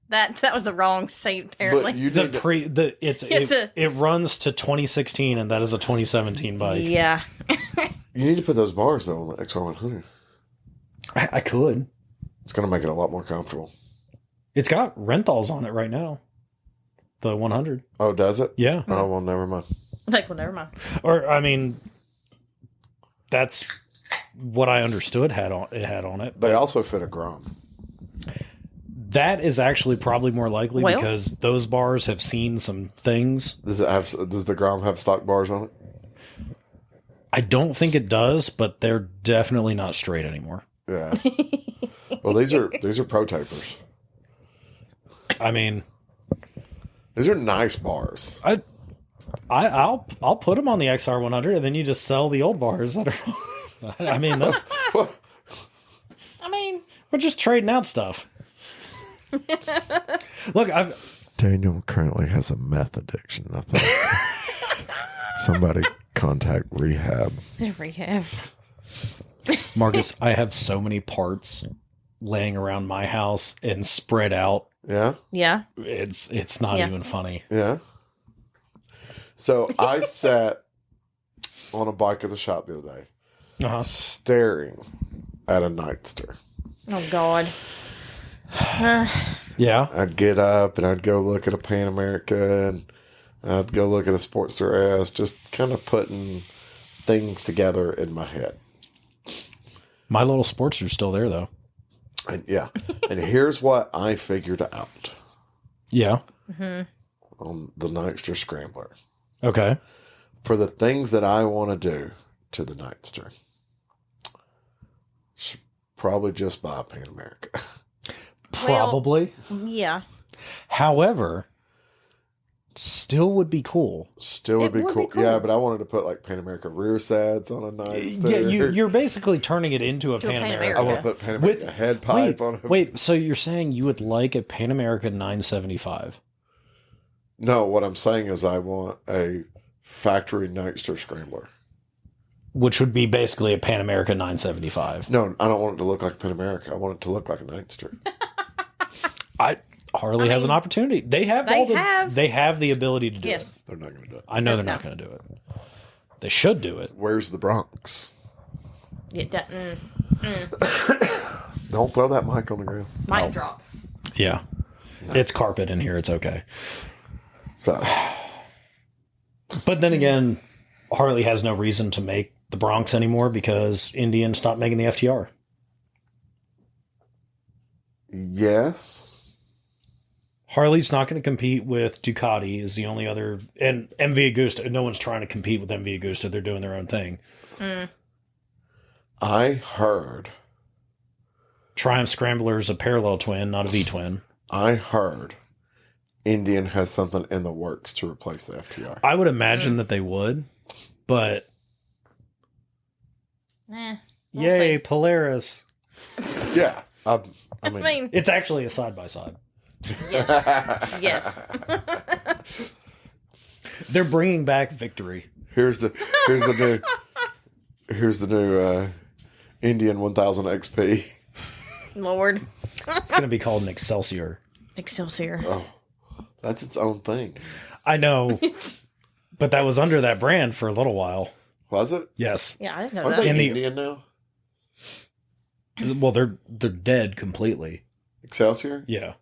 that was the wrong seat apparently. It runs to 2016, and that is a 2017 bike. Yeah. You need to put those bars though on the XR100. I could. It's going to make it a lot more comfortable. It's got Rentals on it right now. The 100. Oh, does it? Yeah. Oh, well, never mind. Like, well, never mind. Or, I mean, that's what I understood it had on it. They also fit a Grom. That is actually probably more likely because those bars have seen some things. Does the Grom have stock bars on it? I don't think it does, but they're definitely not straight anymore. Yeah. Well, these are pro tapers. I mean, these are nice bars. I'll put them on the XR100, and then you just sell the old bars that are. I mean, that's. I mean, we're just trading out stuff. Look, Daniel currently has a meth addiction. I thought somebody contact rehab. Rehab. Marcus, I have so many parts laying around my house and spread out. Yeah. Yeah. It's not even funny. Yeah. So I sat on a bike at the shop the other day, staring at a Nightster. Oh God. Yeah. I'd get up and I'd go look at a Pan America and I'd go look at a Sportster S, just kind of putting things together in my head. My little Sportster's still there though. And and here's what I figured out. Yeah. On the Nightster Scrambler. Okay. For the things that I want to do to the Nightster, should probably just buy a Pan America. Probably. Well, yeah. However, still would be cool. Still would be cool. Yeah, but I wanted to put like Pan America rear sads on a Nightster. Yeah, you're basically turning it into a Pan America. I want to put Pan America head pipe on it. Wait, so you're saying you would like a Pan America 975? No, what I'm saying is I want a factory Nightster Scrambler. Which would be basically a Pan America 975. No, I don't want it to look like Pan America. I want it to look like a Nightster. Harley has an opportunity. They have the ability to do it. They're not going to do it. I know they're not going to do it. They should do it. Where's the Bronx? Yeah, Don't throw that mic on the ground. mic drop. Yeah. It's carpet in here. It's okay. So, But then again, Harley has no reason to make the Bronx anymore because Indian stopped making the FTR. yes. Harley's not going to compete with Ducati is the only other, and MV Agusta. No one's trying to compete with MV Agusta. They're doing their own thing. I heard. Triumph Scrambler's a parallel twin, not a V twin. I heard Indian has something in the works to replace the FTR. I would imagine that they would, but We'll yay, see. Polaris. Yeah. I I mean, mean, It's actually a side-by-side. yes. Yes. They're bringing back Victory. here's the new Indian 1000 XP. Lord. It's going to be called an Excelsior. Excelsior. Oh, that's its own thing. I know, but that was under that brand for a little while. Was it? Yes. Yeah, I didn't know Aren't that. they In the- Indian now? Well, they're dead completely. Excelsior? Yeah.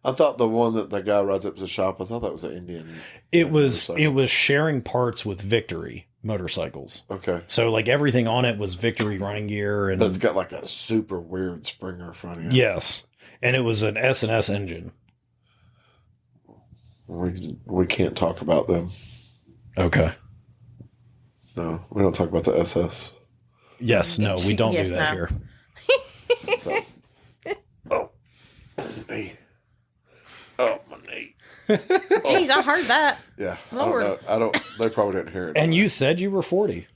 I thought the one that the guy rides up to the shop, I thought that was an Indian. It was motorcycle. sharing parts with Victory motorcycles. Okay. So like everything on it was Victory running gear and But it's got like that super weird Springer front end. yes. And it was an S&S engine. We can't talk about them. Okay. No, we don't talk about the SS. Yes, no, we don't Yes, do that no. here. So. Oh. Knee. Oh, my knee. Jeez, I heard that. Yeah. Lord. I don't know. They probably didn't hear it. And you said you were 40.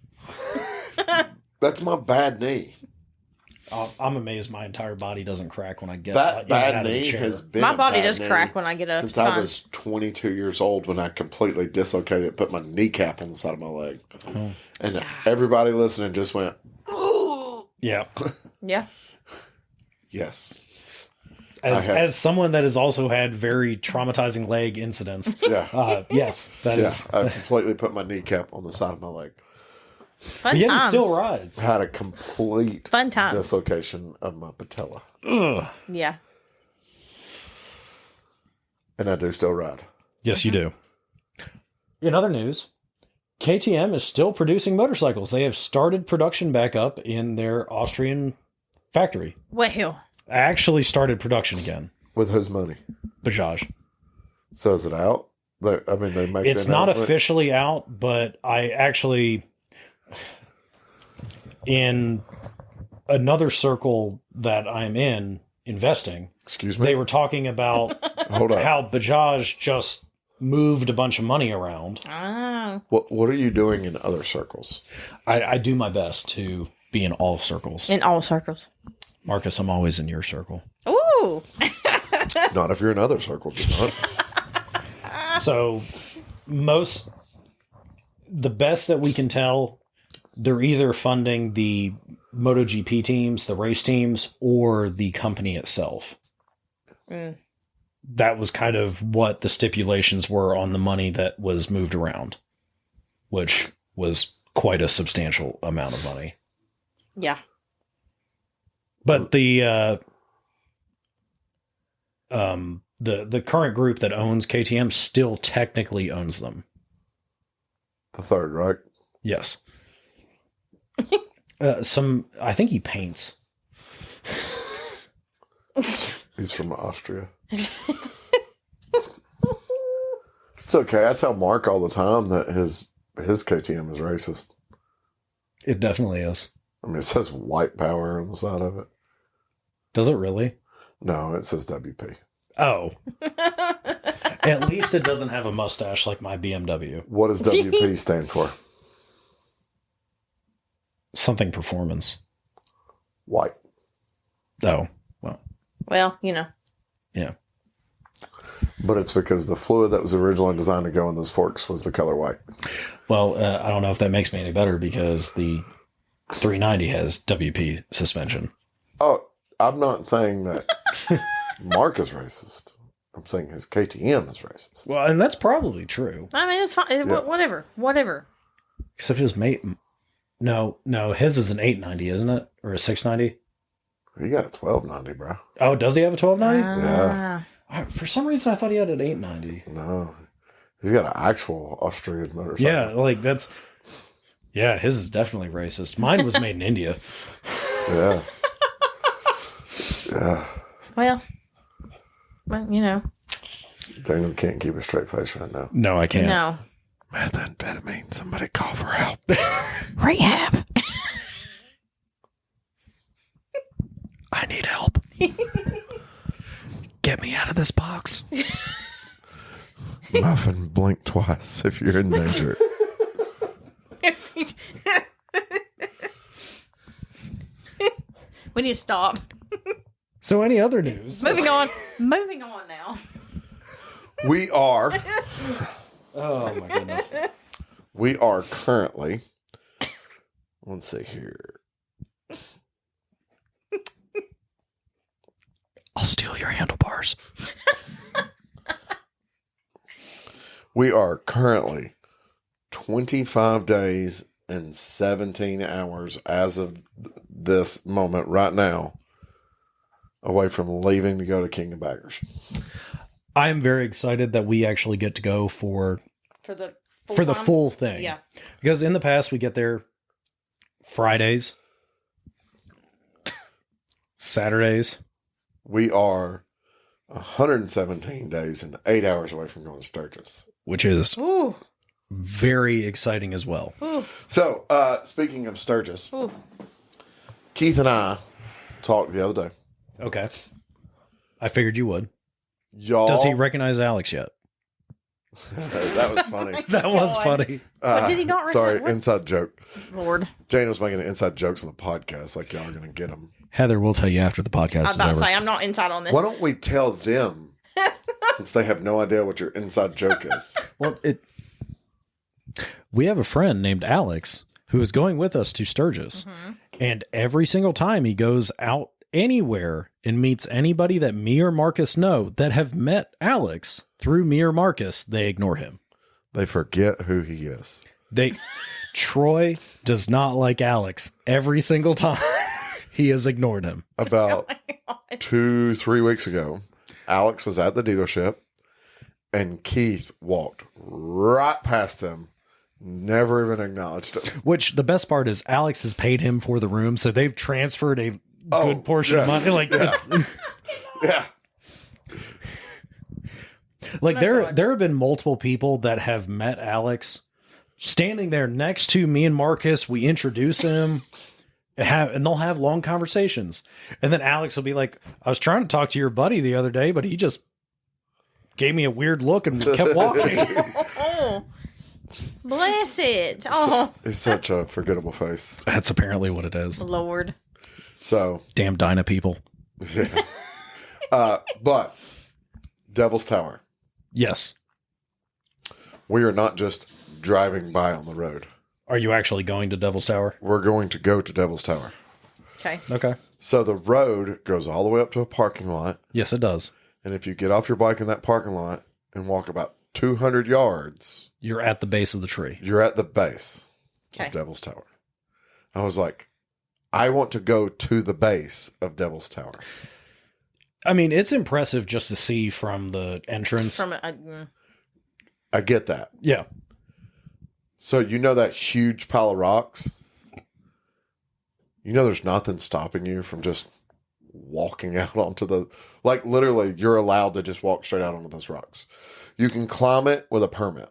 That's my bad knee. I'm amazed my entire body doesn't crack when I get That out of bad the knee chair. has been My a body bad does knee crack when I get up. since It's I fine. was 22 years old when I completely dislocated it, put my kneecap on the side of my leg. Oh. And everybody listening just went, Yeah. Yeah. yes. As someone that has also had very traumatizing leg incidents, Yeah. yes, that Yeah. is. I completely put my kneecap on the side of my leg. Fun Yet it times. still rides. Had a complete Fun times. dislocation of my patella. Ugh. Yeah. And I do still ride. Yes, you do. In other news, KTM is still producing motorcycles. They have started production back up in their Austrian factory. Well, Actually started production again. With whose money? Bajaj. So is it out? They make It's the not announcement? officially out, but I actually, in another circle that I'm in investing, Excuse me? they were talking about Hold on. how Bajaj just moved a bunch of money around. oh, What are you doing in other circles? I do my best to be in all circles. in all circles. Marcus, I'm always in your circle. Ooh. Not if you're in other circles, you're not. So the best that we can tell, they're either funding the MotoGP teams, the race teams, or the company itself. Mm. That was kind of what the stipulations were on the money that was moved around, which was quite a substantial amount of money. Yeah. But the current group that owns KTM still technically owns them. The third, right? Yes. I think he paints. He's from Austria. It's okay. I tell Mark all the time that his KTM is racist. It definitely is. I mean, it says white power on the side of it. Does it really? No, it says WP. Oh. At least it doesn't have a mustache like my BMW. What does WP stand for? Something performance. White. Oh, well. Well, you know. Yeah. But it's because the fluid that was originally designed to go in those forks was the color white. Well, I don't know if that makes me any better because the 390 has WP suspension. Oh, I'm not saying that Mark is racist. I'm saying his KTM is racist. Well, and that's probably true. I mean, it's fine. Yes. Whatever. Except his mate. No, his is an 890, isn't it? Or a 690? He got a 1290, bro. Oh, does he have a 1290? Yeah. For some reason, I thought he had an 890. No. He's got an actual Austrian motorcycle. Yeah, like that's... Yeah, his is definitely racist. Mine was made in India. Yeah. Yeah. Well, you know. Daniel can't keep a straight face right now. No, I can't. No. Methamphetamine. Somebody call for help. Rehab. I need help. Get me out of this box. Muffin, blink twice if you're in danger. We need to stop. So any other news? Moving on now. We are Oh my goodness. We are currently, let's see here. I'll steal your handlebars. We are currently 25 days and 17 hours as of this moment right now away from leaving to go to King of Baggers. I am very excited that we actually get to go for the full thing. Yeah. Because in the past we get there Fridays, Saturdays. We are 117 days and 8 hours away from going to Sturgis. Which is Ooh. very exciting as well. Ooh. So, speaking of Sturgis, Ooh. Keith and I talked the other day. Okay. I figured you would. Y'all, Does he recognize Alex yet? that was funny. That was funny. What, did he not Sorry, recognize? inside joke. Lord. Daniel's making inside jokes on the podcast like y'all are going to get them. Heather, we'll tell you after the podcast I was is about to over. say, I'm not inside on this. Why don't we tell them since they have no idea what your inside joke is? Well, we have a friend named Alex who is going with us to Sturgis. Mm-hmm. And every single time he goes out anywhere and meets anybody that me or Marcus know that have met Alex through me or Marcus, they ignore him. They forget who he is. Troy does not like Alex every single time. He has ignored him. About 2-3 weeks ago, Alex was at the dealership and Keith walked right past him, never even acknowledged him. Which the best part is Alex has paid him for the room, so they've transferred a good portion of money. Like Yeah. Like there have been multiple people that have met Alex standing there next to me and Marcus. We introduce him and they'll have long conversations. And then Alex will be like, I was trying to talk to your buddy the other day, but he just gave me a weird look and kept walking. Oh, bless it. Oh, It's such a forgettable face. That's apparently what it is. Lord. So, Damn Dinah people. yeah. But Devil's Tower. Yes. We are not just driving by on the road. Are you actually going to Devil's Tower? We're going to go to Devil's Tower. Okay. Okay. So the road goes all the way up to a parking lot. Yes, it does. And if you get off your bike in that parking lot and walk about 200 yards, You're at the base of the tree. you're at the base Okay. of Devil's Tower. I was like, I want to go to the base of Devil's Tower. I mean, it's impressive just to see from the entrance. I get that. Yeah. So you know that huge pile of rocks? You know there's nothing stopping you from just walking out onto the... Like, literally, you're allowed to just walk straight out onto those rocks. You can climb it with a permit.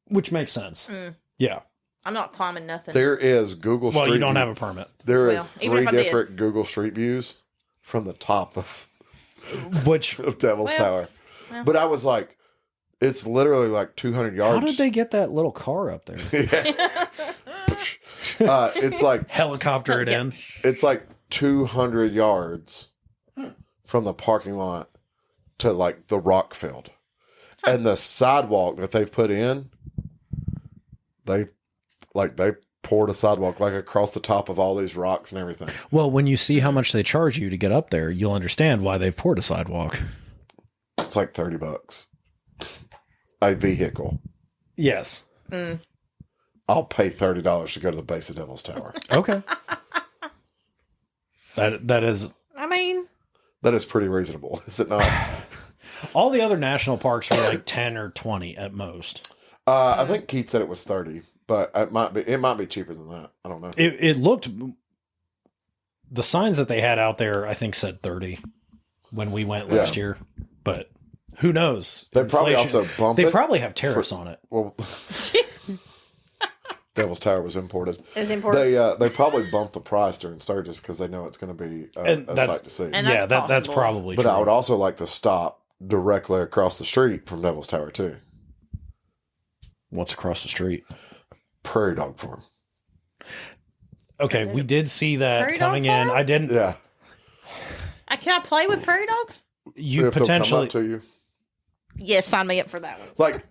Which makes sense. Yeah. I'm not climbing nothing. There is Google Street Well, you don't View. have a permit. There Well, is even 3 if I did. different Google Street Views from the top of Which, Devil's Tower. But I was like, it's literally like 200 yards. how did they get that little car up there? It's like Helicopter it in. it's like 200 yards from the parking lot to like the rock field. And the sidewalk that they've put in, they poured a sidewalk like across the top of all these rocks and everything. Well, when you see how much they charge you to get up there, you'll understand why they've poured a sidewalk. It's like $30 a vehicle. Yes. I'll pay $30 to go to the base of Devil's Tower. Okay. That is. I mean, that is pretty reasonable, is it not? All the other national parks are like 10 or 20 at most. I think Keith said it was 30, but it might be cheaper than that. I don't know. It looked, the signs that they had out there, I think said 30 when we went last year, but who knows? They probably also bumped it. They probably have tariffs on it. Well, Devil's Tower was imported. It was imported. They probably bumped the price during Sturgis because they know it's going to be a sight to see. And that's probably but true. I would also like to stop directly across the street from Devil's Tower too. What's across the street? Prairie Dog Farm. Okay, we did see that Prairie coming dog in. farm? I didn't. Yeah. Can I play with prairie dogs? You If they'll come potentially. up to you. Yes, sign me up for that one.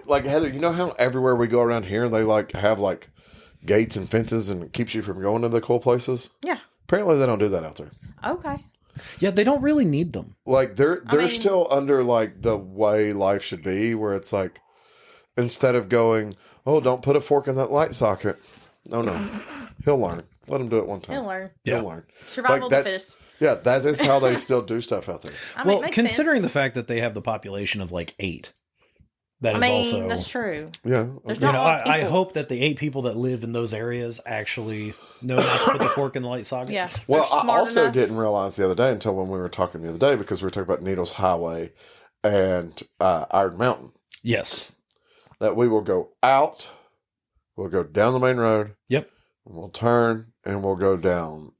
Like Heather, you know how everywhere we go around here, they have gates and fences and it keeps you from going to the cool places? Yeah. Apparently they don't do that out there. Okay. Yeah, they don't really need them. Like they're still under like the way life should be, where it's like instead of going, oh, don't put a fork in that light socket. No, he'll learn. Let him do it one time. He'll learn. Yeah. He'll learn. Survival of the fittest. Yeah, that is how they still do stuff out there. I mean, Well, it makes considering sense. the fact that they have the population of like 8, that I is mean, also. that's true. Yeah. There's You not know, a lot of I people. hope that the 8 people that live in those areas actually know not to put the fork in the light socket. Yeah. Well, they're I smart also enough. didn't realize the other day until when we were talking the other day, because we were talking about Needles Highway and Iron Mountain, Yes. that we will go out, we'll go down the main road, Yep. and we'll turn and we'll go down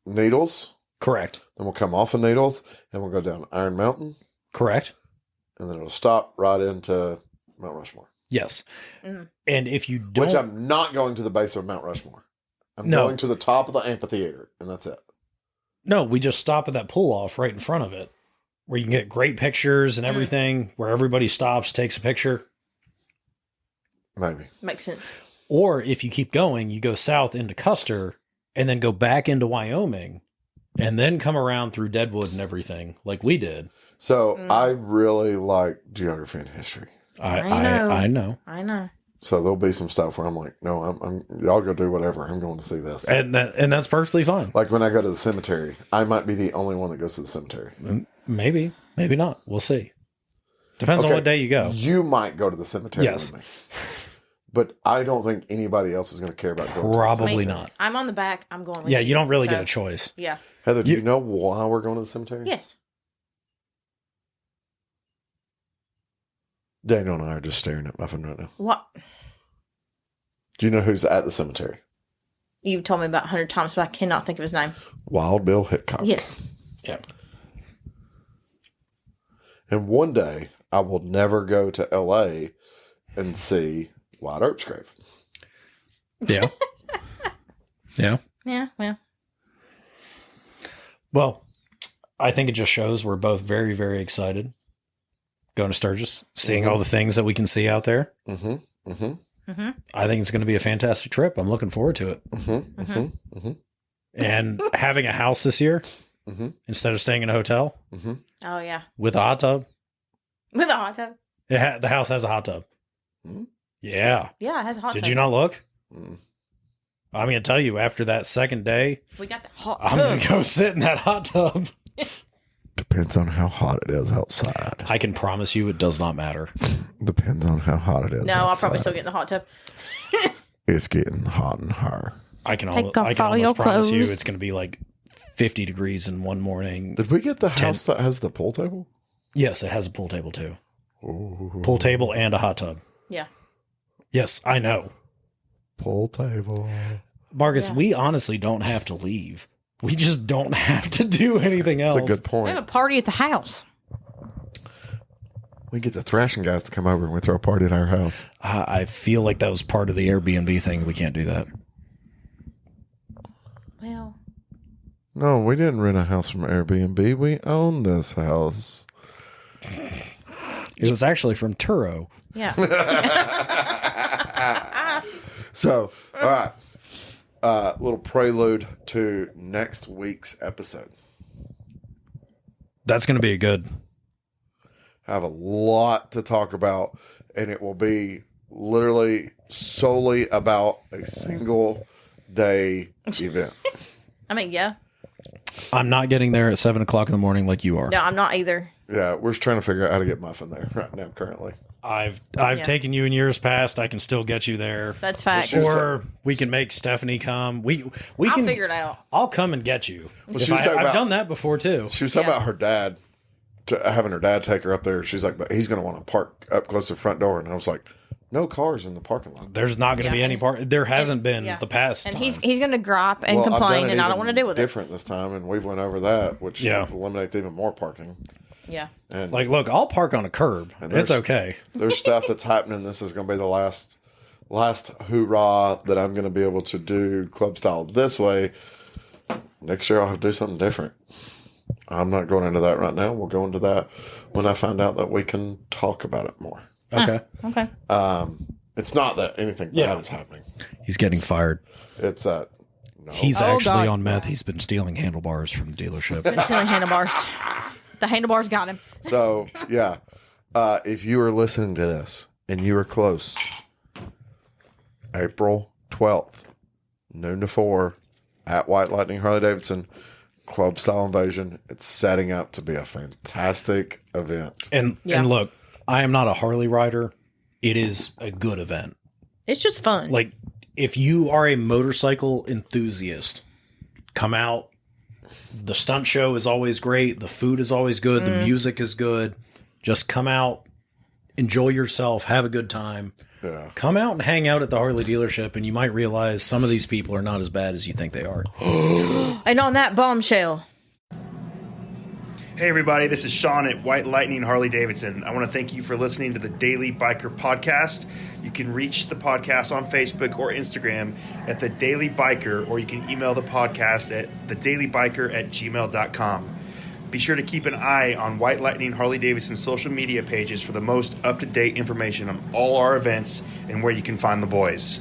Needles, Correct. then we'll come off of Needles and we'll go down Iron Mountain, Correct. and then it'll stop right into Mount Rushmore. Yes. Mhm. And if you don't. Which I'm not going to the base of Mount Rushmore. I'm No. going to the top of the amphitheater, and that's it. No, we just stop at that pull off right in front of it where you can get great pictures and everything, where everybody stops, takes a picture. Maybe. Makes sense. Or if you keep going, you go south into Custer and then go back into Wyoming and then come around through Deadwood and everything like we did. So I really like geography and history. I know. I know. So there'll be some stuff where I'm like, no, I'm y'all go do whatever. I'm going to see this. And that's perfectly fine. Like when I go to the cemetery, I might be the only one that goes to the cemetery. Maybe not. We'll see. Depends on Okay, what day you go. You might go to the cemetery Yes. with me. But I don't think anybody else is going to care about going to the Probably cemetery. not. I'm on the back. I'm going with Yeah, you don't really So, get a choice. Yeah. Heather, do you know why we're going to the cemetery? Yes. Daniel and I are just staring at Muffin right now. What? Do you know who's at the cemetery? You've told me about 100 times, but I cannot think of his name. Wild Bill Hickok. Yes. Yeah. And one day, I will never go to L.A. and see Wyatt Earp's grave. Yeah. Yeah. Yeah, well. Well, I think it just shows we're both very, very excited going to Sturgis, seeing all the things that we can see out there. Mm-hmm. Mm-hmm. Mm-hmm. I think it's going to be a fantastic trip. I'm looking forward to it. Mm-hmm. Mm-hmm. Mm-hmm. And having a house this year Mm-hmm. instead of staying in a hotel Mm-hmm. Oh, yeah. with a hot tub. With a hot tub. The house has a hot tub. Mhm. Yeah. Yeah, it has a hot tub. Did you not look? Mm. I'm going to tell you, after that second day, We got the hot I'm tub. going to go sit in that hot tub. Depends on how hot it is outside. I can promise you it does not matter. Depends on how hot it is. No, I'll probably still get in the hot tub. It's getting hot and hot. I can Take off all almost your promise you clothes. it's going to be like 50 degrees in one morning. Did we get the house that has the pool table? Yes, it has a pool table too. Ooh. Pool table and a hot tub. Yeah. Yes, I know. Pool table. Marcus, Yeah. we honestly don't have to leave. We just don't have to do anything else. That's a good We point. have a party at the house. We get the thrashing guys to come over and we throw a party at our house. I feel like that was part of the Airbnb thing. We can't do that. Well, No, we didn't rent a house from Airbnb. We own this house. It was actually from Turo. yeah. So, all right. Little prelude to next week's episode. That's going to be a good. I have a lot to talk about, and it will be literally solely about a single day event. I mean, yeah. I'm not getting there at 7 o'clock in the morning like you are. No, I'm not either. Yeah, we're just trying to figure out how to get Muffin there right now currently. I've taken you in years past. I can still get you there. That's facts. Or we can make Stephanie come. We I'll can figure it out. I'll come and get you. Well, I've done that before too. She was talking about her dad, having her dad take her up there. She's like, but he's going to want to park up close to the front door. And I was like, no cars in the parking lot. There's not going to be any park. There hasn't been the past And time. he's going to gripe and complain, and I don't want to deal with it. Different this time, and we went over that, which eliminates even more parking. Yeah. And like, look, I'll park on a curb. It's okay. There's stuff that's happening. This is going to be the last hoorah that I'm going to be able to do club style this way. Next year I'll have to do something different. I'm not going into that right now. We'll go into that when I find out that we can talk about it more. Okay. Okay. It's not that anything bad is happening. He's getting fired. It's no. He's actually on meth. He's been stealing handlebars from the dealership. Been stealing handlebars. The handlebars got him. So, yeah. If you are listening to this and you are close, April 12th, noon to 4, at White Lightning Harley Davidson, Club Style Invasion. It's setting up to be a fantastic event. And look, I am not a Harley rider. It is a good event. It's just fun. Like, if you are a motorcycle enthusiast, come out. The stunt show is always great. The food is always good. The music is good. Just come out, enjoy yourself, have a good time. Yeah. Come out and hang out at the Harley dealership, and you might realize some of these people are not as bad as you think they are. And on that bombshell. Hey everybody, this is Sean at White Lightning Harley Davidson. I want to thank you for listening to the Daily Biker Podcast. You can reach the podcast on Facebook or Instagram at The Daily Biker, or you can email the podcast at thedailybiker@gmail.com. Be sure to keep an eye on White Lightning Harley Davidson social media pages for the most up-to-date information on all our events and where you can find the boys.